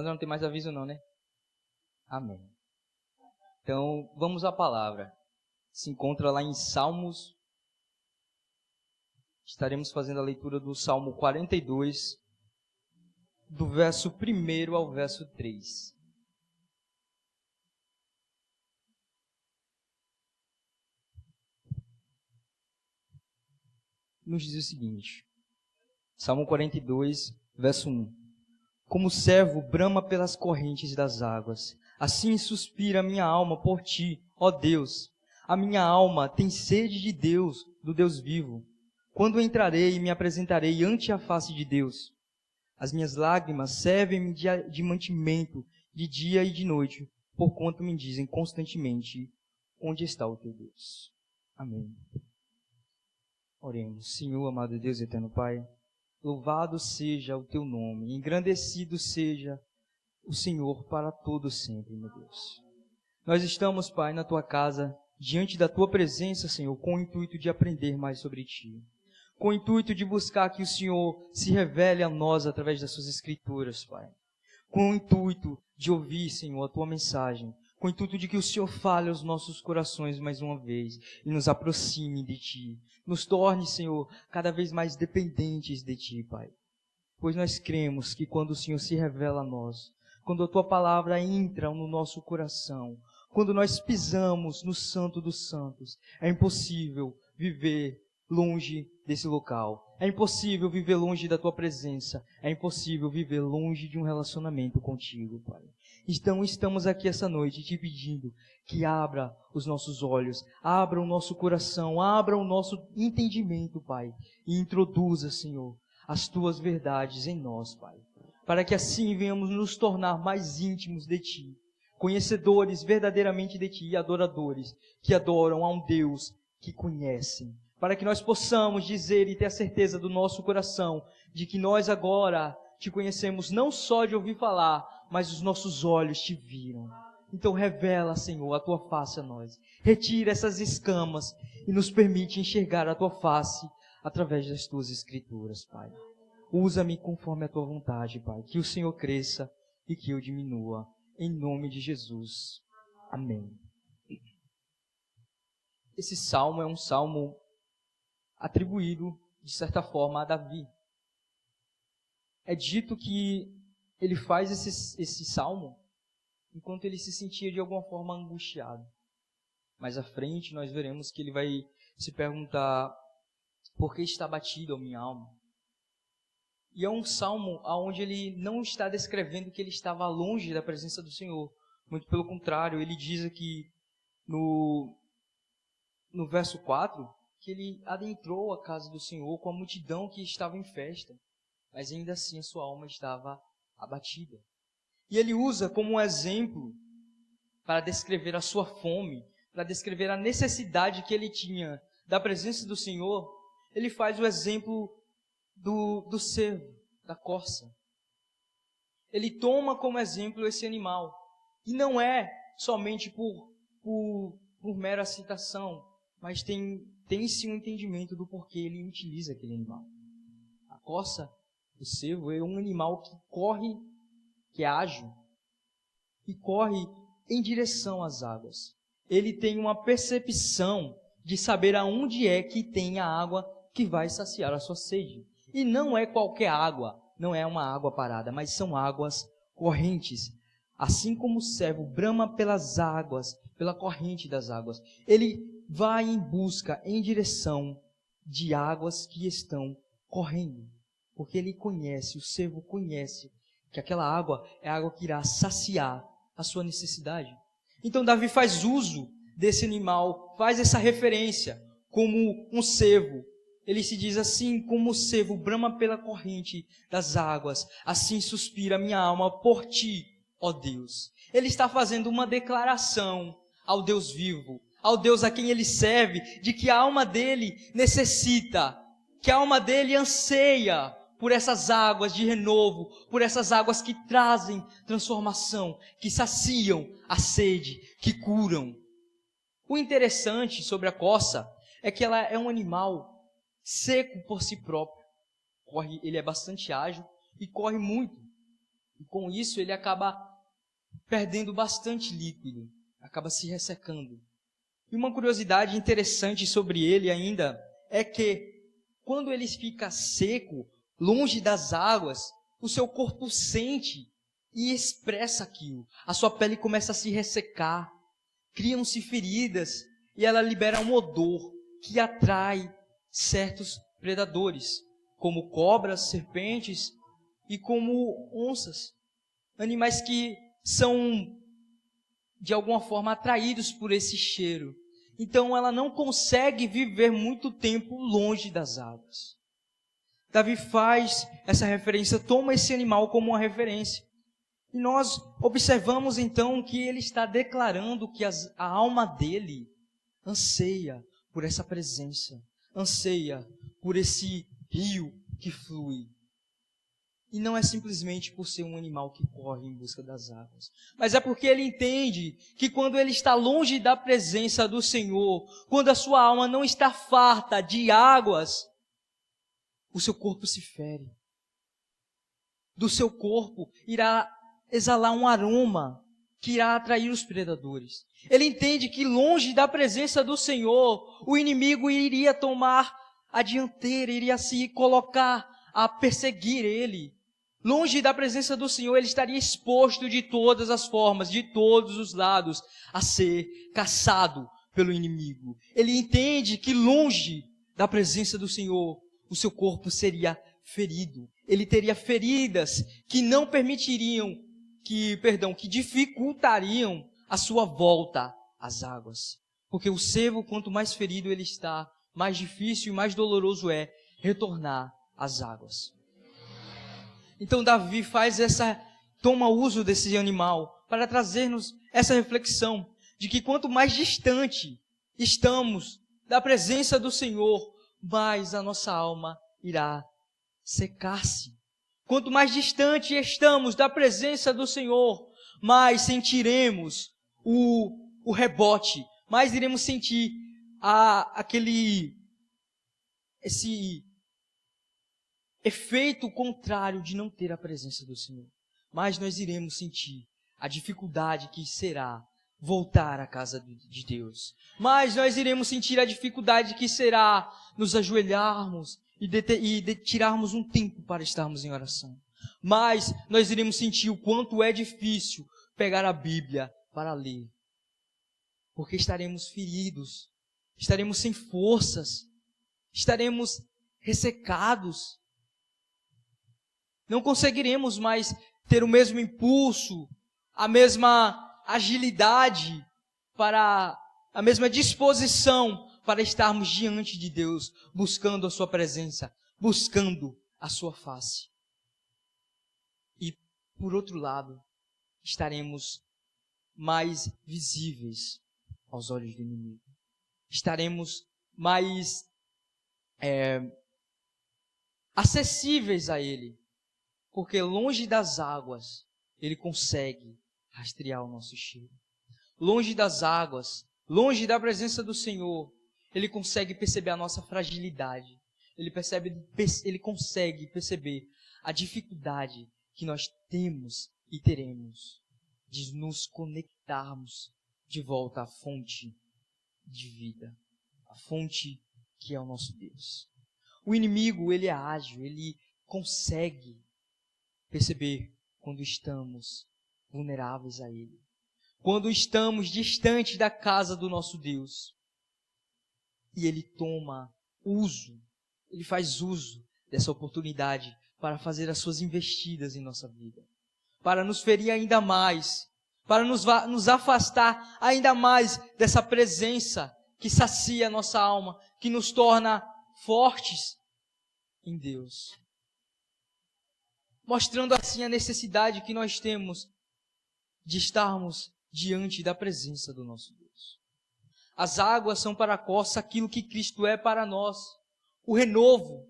Não tem mais aviso não, né? Amém. Então, vamos à palavra. Se encontra lá em Salmos. Estaremos fazendo a leitura do Salmo 42, do verso 1 ao verso 3. Nos diz o seguinte, Salmo 42, verso 1. Como o servo brama pelas correntes das águas, assim suspira a minha alma por ti, ó Deus. A minha alma tem sede de Deus, do Deus vivo. Quando entrarei e me apresentarei ante a face de Deus? As minhas lágrimas servem-me de mantimento de dia e de noite, porquanto me dizem constantemente, onde está o teu Deus? Amém. Oremos. Senhor, amado Deus e eterno Pai, louvado seja o teu nome, engrandecido seja o Senhor para todo sempre, meu Deus. Nós estamos, Pai, na tua casa, diante da tua presença, Senhor, com o intuito de aprender mais sobre ti, com o intuito de buscar que o Senhor se revele a nós através das suas escrituras, Pai, com o intuito de ouvir, Senhor, a tua mensagem, com o intuito de que o Senhor fale aos nossos corações mais uma vez e nos aproxime de ti, nos torne, Senhor, cada vez mais dependentes de ti, Pai. Pois nós cremos que quando o Senhor se revela a nós, quando a tua palavra entra no nosso coração, quando nós pisamos no Santo dos Santos, é impossível viver longe desse local. É impossível viver longe da tua presença. É impossível viver longe de um relacionamento contigo, Pai. Então estamos aqui essa noite te pedindo que abra os nossos olhos, abra o nosso coração, abra o nosso entendimento, Pai, e introduza, Senhor, as tuas verdades em nós, Pai, para que assim venhamos nos tornar mais íntimos de ti, conhecedores verdadeiramente de ti e adoradores que adoram a um Deus que conhecem, para que nós possamos dizer e ter a certeza do nosso coração de que nós agora te conhecemos não só de ouvir falar, mas os nossos olhos te viram. Então revela, Senhor, a tua face a nós. Retira essas escamas e nos permite enxergar a tua face através das tuas escrituras, Pai. Usa-me conforme a tua vontade, Pai. Que o Senhor cresça e que eu diminua. Em nome de Jesus. Amém. Esse salmo é um salmo atribuído, de certa forma, a Davi. É dito que ele faz esse salmo enquanto ele se sentia de alguma forma angustiado. Mais à frente nós veremos que ele vai se perguntar: por que está abatido a minha alma? E é um salmo onde ele não está descrevendo que ele estava longe da presença do Senhor. Muito pelo contrário, ele diz aqui no verso 4, que ele adentrou a casa do Senhor com a multidão que estava em festa, mas ainda assim a sua alma estava abatida. E ele usa como um exemplo para descrever a sua fome, para descrever a necessidade que ele tinha da presença do Senhor. Ele faz o exemplo do cervo, da corça. Ele toma como exemplo esse animal. E não é somente por mera citação, mas tem-se um entendimento do porquê ele utiliza aquele animal. A corça, o cervo, é um animal que corre, que é ágil, e corre em direção às águas. Ele tem uma percepção de saber aonde é que tem a água que vai saciar a sua sede. E não é qualquer água, não é uma água parada, mas são águas correntes. Assim como o servo brama pelas águas, pela corrente das águas, ele vai em busca, em direção de águas que estão correndo. Porque ele conhece, o servo conhece que aquela água é a água que irá saciar a sua necessidade. Então Davi faz uso desse animal, faz essa referência como um cervo. Ele se diz assim: como o cervo brama pela corrente das águas, assim suspira a minha alma por ti, ó Deus. Ele está fazendo uma declaração ao Deus vivo, ao Deus a quem ele serve, de que a alma dele necessita, que a alma dele anseia por essas águas de renovo, por essas águas que trazem transformação, que saciam a sede, que curam. O interessante sobre a corça é que ela é um animal seco por si próprio. Ele é bastante ágil e corre muito. E com isso ele acaba perdendo bastante líquido, acaba se ressecando. E uma curiosidade interessante sobre ele ainda é que quando ele fica seco, longe das águas, o seu corpo sente e expressa aquilo. A sua pele começa a se ressecar, criam-se feridas e ela libera um odor que atrai certos predadores, como cobras, serpentes e como onças. Animais que são, de alguma forma, atraídos por esse cheiro. Então ela não consegue viver muito tempo longe das águas. Davi faz essa referência, toma esse animal como uma referência. E nós observamos então que ele está declarando que a alma dele anseia por essa presença, anseia por esse rio que flui. E não é simplesmente por ser um animal que corre em busca das águas, mas é porque ele entende que quando ele está longe da presença do Senhor, quando a sua alma não está farta de águas, o seu corpo se fere. Do seu corpo irá exalar um aroma que irá atrair os predadores. Ele entende que longe da presença do Senhor, o inimigo iria tomar a dianteira, iria se colocar a perseguir ele. Longe da presença do Senhor, ele estaria exposto de todas as formas, de todos os lados, a ser caçado pelo inimigo. Ele entende que longe da presença do Senhor, o seu corpo seria ferido. Ele teria feridas que não permitiriam, que dificultariam a sua volta às águas. Porque o servo, quanto mais ferido ele está, mais difícil e mais doloroso é retornar às águas. Então Davi toma uso desse animal para trazer-nos essa reflexão de que quanto mais distante estamos da presença do Senhor, mais a nossa alma irá secar-se. Quanto mais distante estamos da presença do Senhor, mais sentiremos o rebote, mais iremos sentir esse efeito contrário de não ter a presença do Senhor. Mas nós iremos sentir a dificuldade que será voltar à casa de Deus. Mas nós iremos sentir a dificuldade que será nos ajoelharmos e tirarmos um tempo para estarmos em oração. Mas nós iremos sentir o quanto é difícil pegar a Bíblia para ler. Porque estaremos feridos, estaremos sem forças, estaremos ressecados. Não conseguiremos mais ter o mesmo impulso, a mesma agilidade, a mesma disposição para estarmos diante de Deus, buscando a sua presença, buscando a sua face. E, por outro lado, estaremos mais visíveis aos olhos do inimigo. Estaremos mais acessíveis a ele. Porque longe das águas, ele consegue rastrear o nosso cheiro. Longe das águas, longe da presença do Senhor, ele consegue perceber a nossa fragilidade. Ele consegue perceber a dificuldade que nós temos e teremos de nos conectarmos de volta à fonte de vida, a fonte que é o nosso Deus. O inimigo, ele é ágil, ele consegue perceber quando estamos vulneráveis a ele, quando estamos distante da casa do nosso Deus. E ele faz uso dessa oportunidade para fazer as suas investidas em nossa vida, para nos ferir ainda mais, para nos afastar ainda mais dessa presença que sacia a nossa alma, que nos torna fortes em Deus. Mostrando assim a necessidade que nós temos de estarmos diante da presença do nosso Deus. As águas são para a costa aquilo que Cristo é para nós, o renovo,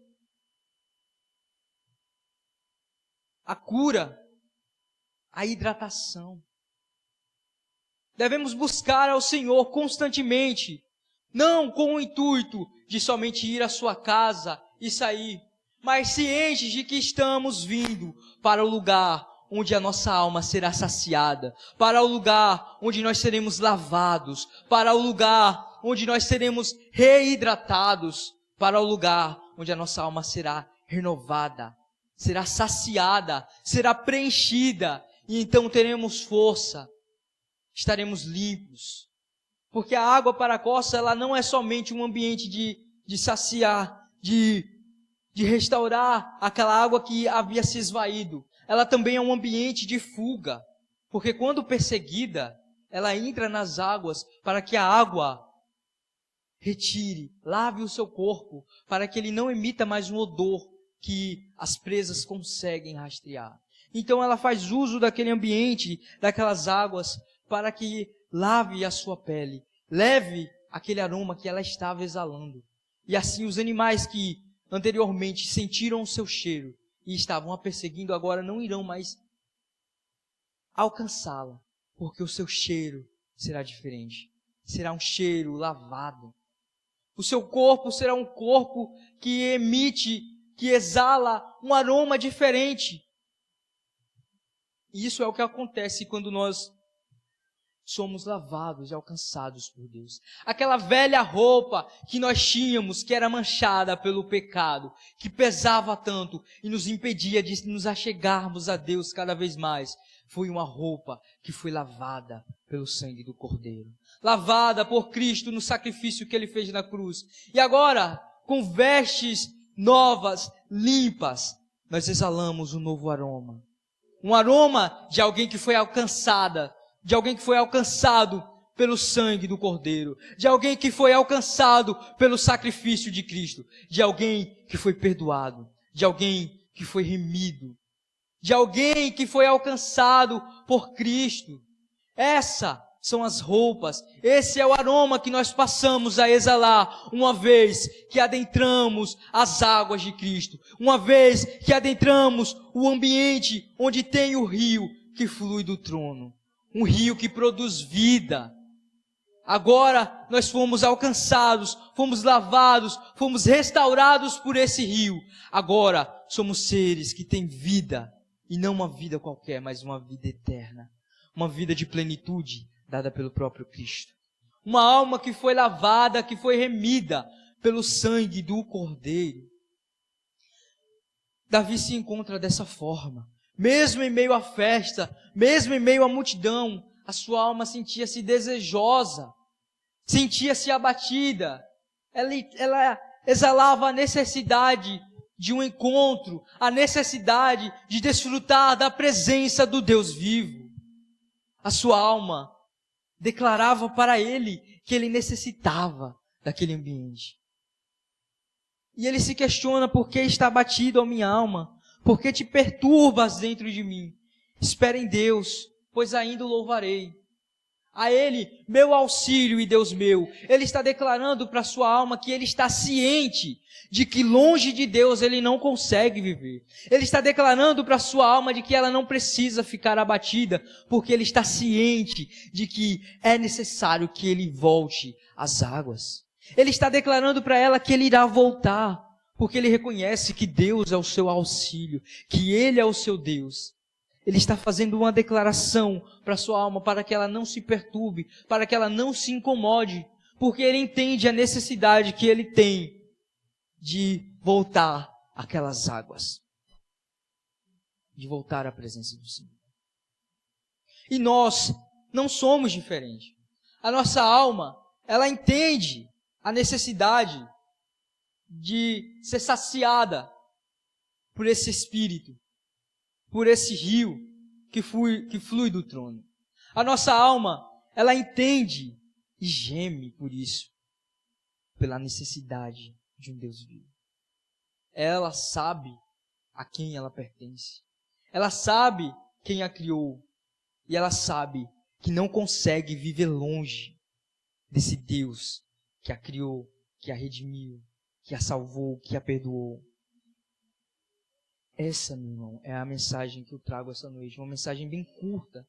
a cura, a hidratação. Devemos buscar ao Senhor constantemente, não com o intuito de somente ir à sua casa e sair, mas cientes de que estamos vindo para o lugar onde a nossa alma será saciada, para o lugar onde nós seremos lavados, para o lugar onde nós seremos reidratados, para o lugar onde a nossa alma será renovada, será saciada, será preenchida, e então teremos força, estaremos limpos. Porque a água paracossa, ela não é somente um ambiente de saciar, de restaurar aquela água que havia se esvaído. Ela também é um ambiente de fuga. Porque quando perseguida, ela entra nas águas para que a água retire, lave o seu corpo, para que ele não emita mais um odor que as presas conseguem rastrear. Então ela faz uso daquele ambiente, daquelas águas, para que lave a sua pele, leve aquele aroma que ela estava exalando. E assim os animais que anteriormente sentiram o seu cheiro e estavam a perseguindo, agora não irão mais alcançá-la, porque o seu cheiro será diferente. Será um cheiro lavado. O seu corpo será um corpo que emite, que exala um aroma diferente. E isso é o que acontece quando nós somos lavados e alcançados por Deus. Aquela velha roupa que nós tínhamos, que era manchada pelo pecado, que pesava tanto e nos impedia de nos achegarmos a Deus cada vez mais, foi uma roupa que foi lavada pelo sangue do Cordeiro. Lavada por Cristo no sacrifício que Ele fez na cruz. E agora, com vestes novas, limpas, nós exalamos um novo aroma. Um aroma de alguém que foi alcançada, de alguém que foi alcançado pelo sangue do Cordeiro, de alguém que foi alcançado pelo sacrifício de Cristo, de alguém que foi perdoado, de alguém que foi remido, de alguém que foi alcançado por Cristo. Essas são as roupas, esse é o aroma que nós passamos a exalar uma vez que adentramos as águas de Cristo, uma vez que adentramos o ambiente onde tem o rio que flui do trono. Um rio que produz vida. Agora nós fomos alcançados, fomos lavados, fomos restaurados por esse rio. Agora somos seres que têm vida, e não uma vida qualquer, mas uma vida eterna. Uma vida de plenitude, dada pelo próprio Cristo. Uma alma que foi lavada, que foi remida pelo sangue do Cordeiro. Davi se encontra dessa forma. Mesmo em meio à festa, mesmo em meio à multidão, a sua alma sentia-se desejosa, sentia-se abatida. Ela exalava a necessidade de um encontro, a necessidade de desfrutar da presença do Deus vivo. A sua alma declarava para ele que ele necessitava daquele ambiente. E ele se questiona: por que está abatido a minha alma? Por que te perturbas dentro de mim? Espera em Deus, pois ainda o louvarei. A Ele, meu auxílio e Deus meu. Ele está declarando para a sua alma que ele está ciente de que longe de Deus ele não consegue viver. Ele está declarando para a sua alma de que ela não precisa ficar abatida, porque ele está ciente de que é necessário que ele volte às águas. Ele está declarando para ela que ele irá voltar, porque ele reconhece que Deus é o seu auxílio, que Ele é o seu Deus. Ele está fazendo uma declaração para a sua alma, para que ela não se perturbe, para que ela não se incomode, porque ele entende a necessidade que ele tem de voltar àquelas águas, de voltar à presença do Senhor. E nós não somos diferentes. A nossa alma, ela entende a necessidade de ser saciada por esse Espírito, por esse rio que flui do trono. A nossa alma, ela entende e geme por isso, pela necessidade de um Deus vivo. Ela sabe a quem ela pertence. Ela sabe quem a criou. E ela sabe que não consegue viver longe desse Deus que a criou, que a redimiu, que a salvou, que a perdoou. Essa, meu irmão, é a mensagem que eu trago essa noite. Uma mensagem bem curta,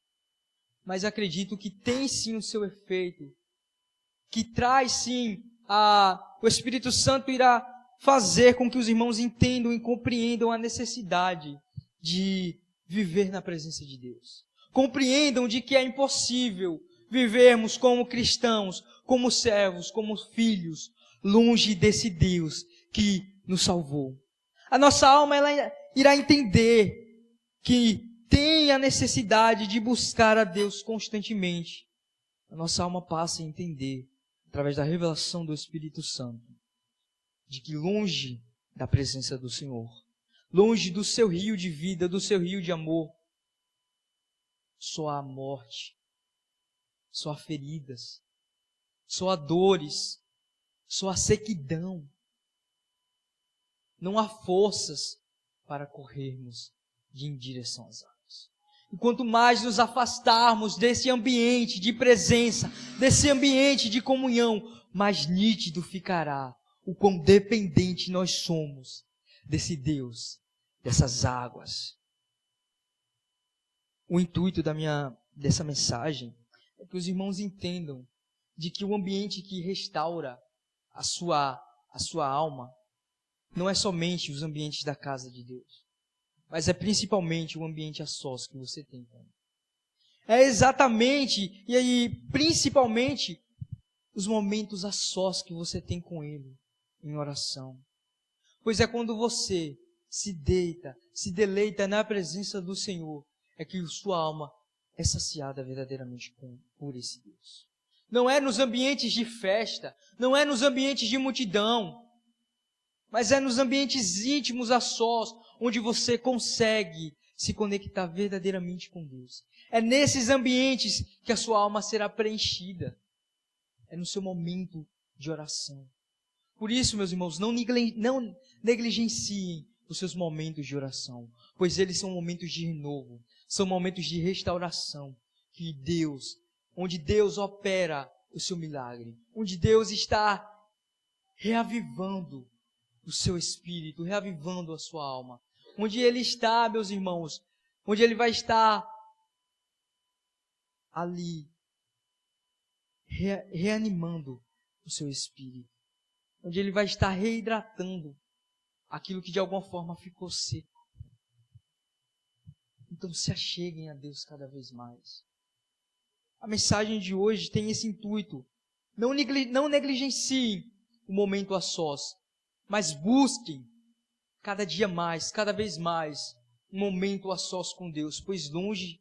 mas acredito que tem sim o seu efeito, que traz sim, o Espírito Santo irá fazer com que os irmãos entendam e compreendam a necessidade de viver na presença de Deus. Compreendam de que é impossível vivermos como cristãos, como servos, como filhos, longe desse Deus que nos salvou. A nossa alma ela irá entender que tem a necessidade de buscar a Deus constantemente. A nossa alma passa a entender, através da revelação do Espírito Santo, de que longe da presença do Senhor, longe do seu rio de vida, do seu rio de amor, só há morte, só há feridas, só há dores, só há sequidão. Não há forças para corrermos em direção às águas. E quanto mais nos afastarmos desse ambiente de presença, desse ambiente de comunhão, mais nítido ficará o quão dependente nós somos desse Deus, dessas águas. O intuito dessa mensagem é que os irmãos entendam de que o ambiente que restaura a sua alma não é somente os ambientes da casa de Deus, mas é principalmente o ambiente a sós que você tem com Ele. É exatamente, e aí principalmente, os momentos a sós que você tem com Ele em oração. Pois é quando você se deleita na presença do Senhor, é que sua alma é saciada verdadeiramente por esse Deus. Não é nos ambientes de festa, não é nos ambientes de multidão, mas é nos ambientes íntimos a sós, onde você consegue se conectar verdadeiramente com Deus. É nesses ambientes que a sua alma será preenchida. É no seu momento de oração. Por isso, meus irmãos, não negligenciem os seus momentos de oração, pois eles são momentos de renovo, são momentos de restauração, onde Deus opera o seu milagre, onde Deus está reavivando o seu espírito, reavivando a sua alma, onde Ele está, meus irmãos, onde Ele vai estar ali, reanimando o seu espírito, onde Ele vai estar reidratando aquilo que de alguma forma ficou seco. Então se acheguem a Deus cada vez mais. A mensagem de hoje tem esse intuito. Não negligenciem o momento a sós, mas busquem cada dia mais, cada vez mais, um momento a sós com Deus, pois longe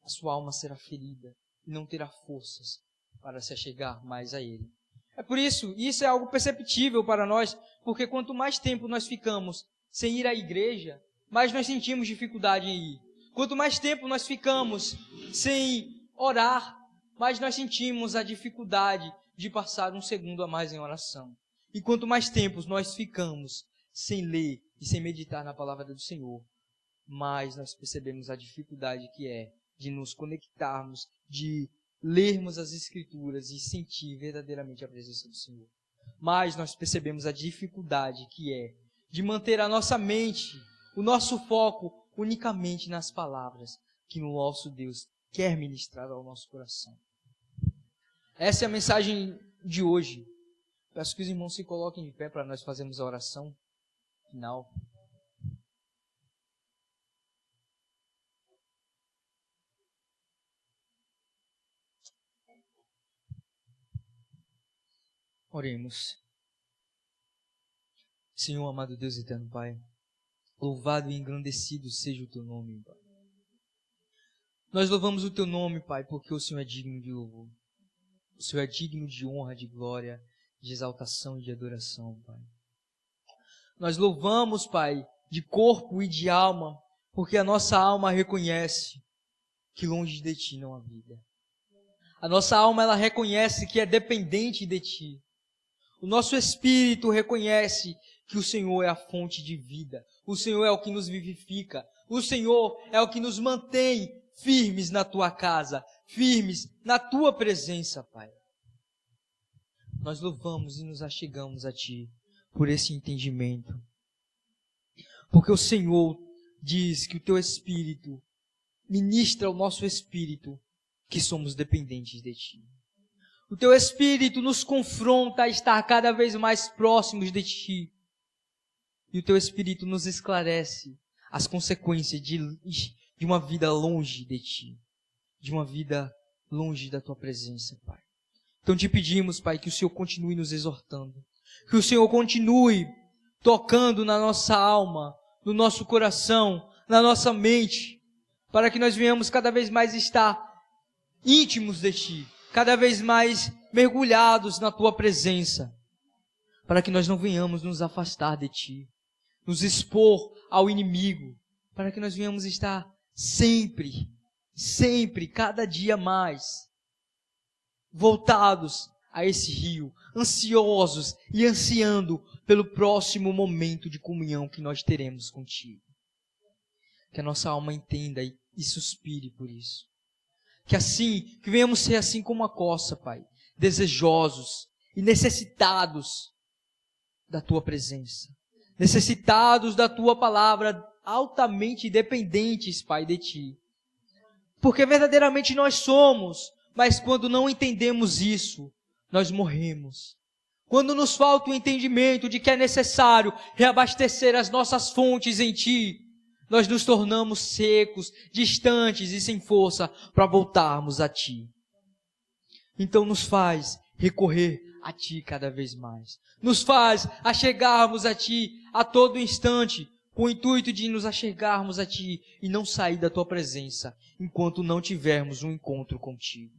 a sua alma será ferida e não terá forças para se achegar mais a Ele. É por isso é algo perceptível para nós, porque quanto mais tempo nós ficamos sem ir à igreja, mais nós sentimos dificuldade em ir. Quanto mais tempo nós ficamos sem orar, mais nós sentimos a dificuldade de passar um segundo a mais em oração. E quanto mais tempo nós ficamos sem ler e sem meditar na palavra do Senhor, mais nós percebemos a dificuldade que é de nos conectarmos, de lermos as Escrituras e sentir verdadeiramente a presença do Senhor. Mais nós percebemos a dificuldade que é de manter a nossa mente, o nosso foco unicamente nas palavras que o nosso Deus quer ministrar ao nosso coração. Essa é a mensagem de hoje. Peço que os irmãos se coloquem de pé para nós fazermos a oração final. Oremos. Senhor, amado Deus eterno Pai, louvado e engrandecido seja o Teu nome, Pai. Nós louvamos o Teu nome, Pai, porque o Senhor é digno de louvor. O Senhor é digno de honra, de glória, de exaltação e de adoração, Pai. Nós louvamos, Pai, de corpo e de alma, porque a nossa alma reconhece que longe de Ti não há vida. A nossa alma, ela reconhece que é dependente de Ti. O nosso espírito reconhece que o Senhor é a fonte de vida. O Senhor é o que nos vivifica. O Senhor é o que nos mantém firmes na Tua casa, firmes na Tua presença, Pai. Nós louvamos e nos achegamos a Ti por esse entendimento. Porque o Senhor diz que o Teu Espírito ministra ao nosso espírito que somos dependentes de Ti. O Teu Espírito nos confronta a estar cada vez mais próximos de Ti. E o Teu Espírito nos esclarece as consequências de uma vida longe de Ti, de uma vida longe da Tua presença, Pai. Então te pedimos, Pai, que o Senhor continue nos exortando, que o Senhor continue tocando na nossa alma, no nosso coração, na nossa mente, para que nós venhamos cada vez mais estar íntimos de Ti, cada vez mais mergulhados na Tua presença, para que nós não venhamos nos afastar de Ti, nos expor ao inimigo, para que nós venhamos estar sempre, cada dia mais, voltados a esse rio, ansiosos e ansiando pelo próximo momento de comunhão que nós teremos contigo. Que a nossa alma entenda e suspire por isso. Que venhamos ser assim como a corça, Pai, desejosos e necessitados da Tua presença, necessitados da Tua palavra, altamente dependentes, Pai, de Ti. Porque verdadeiramente nós somos, mas quando não entendemos isso, nós morremos. Quando nos falta o entendimento de que é necessário reabastecer as nossas fontes em Ti, nós nos tornamos secos, distantes e sem força para voltarmos a Ti. Então nos faz recorrer a Ti cada vez mais. Nos faz achegarmos a Ti a todo instante, com o intuito de nos achegarmos a Ti e não sair da Tua presença, enquanto não tivermos um encontro contigo.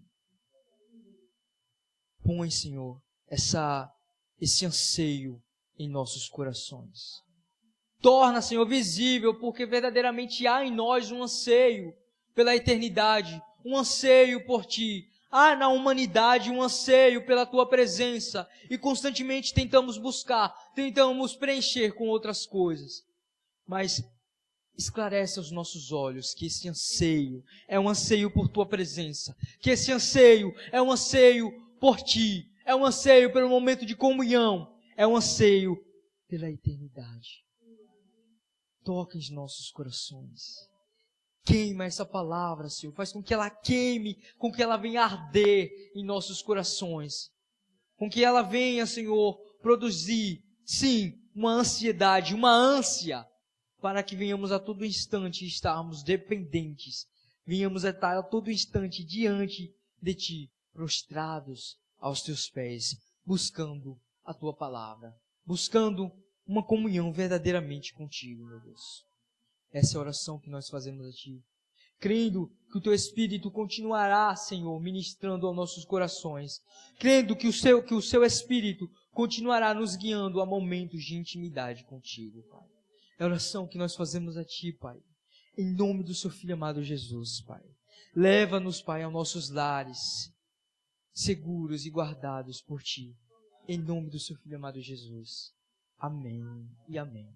Põe, Senhor, esse anseio em nossos corações. Torna, Senhor, visível, porque verdadeiramente há em nós um anseio pela eternidade, um anseio por Ti. Há na humanidade um anseio pela Tua presença e constantemente tentamos preencher com outras coisas. Mas esclarece aos nossos olhos que esse anseio é um anseio por Tua presença, que esse anseio é um anseio por Ti, é um anseio pelo momento de comunhão, é um anseio pela eternidade. Toca em nossos corações. Queima essa palavra, Senhor. Faz com que ela queime, com que ela venha arder em nossos corações. Com que ela venha, Senhor, produzir, sim, uma ansiedade, uma ânsia, para que venhamos a todo instante estarmos dependentes. Venhamos a estar a todo instante diante de Ti, prostrados aos Teus pés, buscando a Tua palavra, buscando uma comunhão verdadeiramente contigo, meu Deus. Essa é a oração que nós fazemos a Ti, crendo que o Teu Espírito continuará, Senhor, ministrando aos nossos corações, crendo que o Seu Espírito continuará nos guiando a momentos de intimidade contigo, Pai. É a oração que nós fazemos a Ti, Pai, em nome do Seu Filho amado Jesus, Pai. Leva-nos, Pai, aos nossos lares, seguros e guardados por Ti, em nome do Seu Filho amado Jesus. Amém e amém.